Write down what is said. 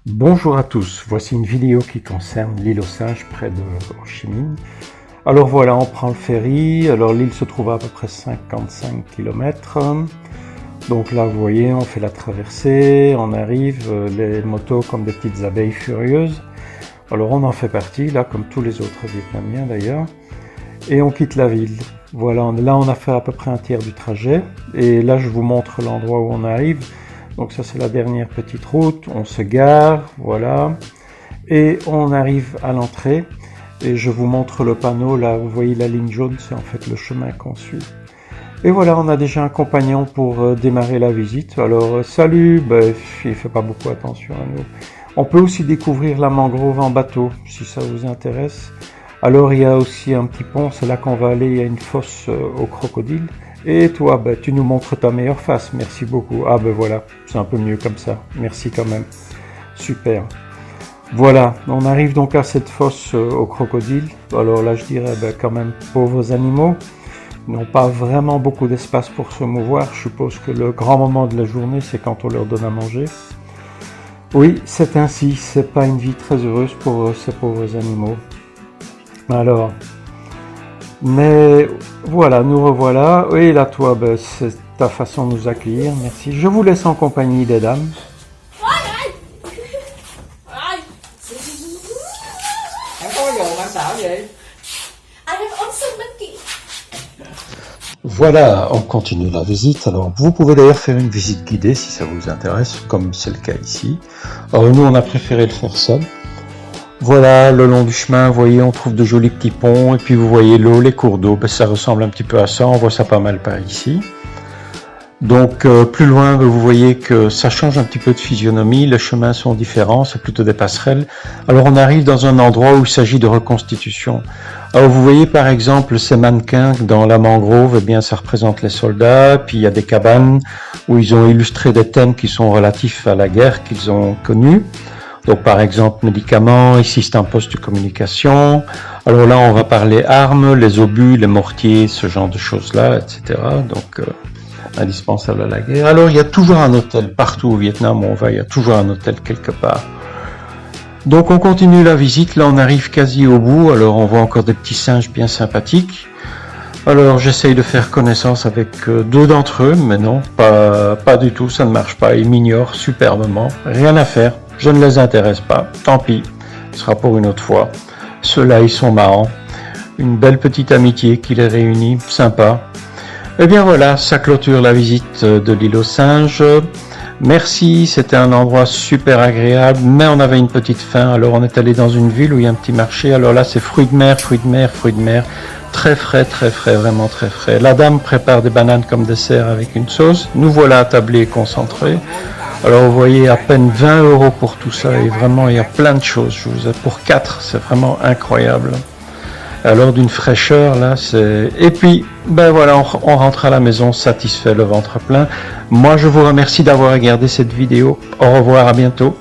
Bonjour à tous, voici une vidéo qui concerne l'île aux Singes près de Ho Chi Minh. Alors voilà, on prend le ferry, alors l'île se trouve à peu près 55 km. Donc là vous voyez, on fait la traversée, on arrive, les motos comme des petites abeilles furieuses. Alors on en fait partie, là comme tous les autres Vietnamiens d'ailleurs. Et on quitte la ville. Voilà, là on a fait à peu près un tiers du trajet. Et là je vous montre l'endroit où on arrive. Donc ça c'est la dernière petite route, on se gare, voilà, et on arrive à l'entrée, et je vous montre le panneau, là vous voyez la ligne jaune, c'est en fait le chemin qu'on suit. Et voilà, on a déjà un compagnon pour démarrer la visite, alors salut, il fait pas beaucoup attention à nous. On peut aussi découvrir la mangrove en bateau, si ça vous intéresse. Alors il y a aussi un petit pont, c'est là qu'on va aller, il y a une fosse aux crocodiles. Et toi, tu nous montres ta meilleure face, merci beaucoup. Ah voilà, c'est un peu mieux comme ça, merci quand même. Super. Voilà, on arrive donc à cette fosse aux crocodiles. Alors là, je dirais quand même, pauvres animaux. Ils n'ont pas vraiment beaucoup d'espace pour se mouvoir. Je suppose que le grand moment de la journée, c'est quand on leur donne à manger. Oui, c'est ainsi, c'est pas une vie très heureuse pour ces pauvres animaux. Alors... Mais voilà, nous revoilà. Et là, toi, c'est ta façon de nous accueillir. Merci. Je vous laisse en compagnie des dames. Voilà, on continue la visite. Alors, vous pouvez d'ailleurs faire une visite guidée si ça vous intéresse, comme c'est le cas ici. Alors, nous, on a préféré le faire seul. Voilà, le long du chemin, vous voyez, on trouve de jolis petits ponts, et puis vous voyez l'eau, les cours d'eau, ça ressemble un petit peu à ça, on voit ça pas mal par ici. Donc, plus loin, vous voyez que ça change un petit peu de physionomie, les chemins sont différents, c'est plutôt des passerelles. Alors, on arrive dans un endroit où il s'agit de reconstitution. Alors, vous voyez par exemple ces mannequins dans la mangrove, eh bien, ça représente les soldats, puis il y a des cabanes où ils ont illustré des thèmes qui sont relatifs à la guerre qu'ils ont connue. Donc par exemple médicaments, ici c'est un poste de communication. Alors là on va parler armes, les obus, les mortiers, ce genre de choses-là, etc. Donc indispensable à la guerre. Alors il y a toujours un hôtel partout au Vietnam où on va, il y a toujours un hôtel quelque part. Donc on continue la visite, là on arrive quasi au bout, alors on voit encore des petits singes bien sympathiques. Alors j'essaye de faire connaissance avec deux d'entre eux, mais non, pas du tout, ça ne marche pas, ils m'ignorent superbement, rien à faire. Je ne les intéresse pas, tant pis, ce sera pour une autre fois. Ceux-là, ils sont marrants. Une belle petite amitié qui les réunit, sympa. Et bien voilà, ça clôture la visite de l'île aux Singes. Merci, c'était un endroit super agréable, mais on avait une petite faim, alors on est allé dans une ville où il y a un petit marché. Alors là, c'est fruits de mer, très frais, vraiment très frais. La dame prépare des bananes comme dessert avec une sauce. Nous voilà attablés et concentrés. Alors vous voyez à peine 20 € pour tout ça et vraiment il y a plein de choses. Je vous ai pour 4, c'est vraiment incroyable. Alors d'une fraîcheur là, c'est... Et puis voilà, on rentre à la maison satisfait, le ventre plein. Moi je vous remercie d'avoir regardé cette vidéo. Au revoir, à bientôt.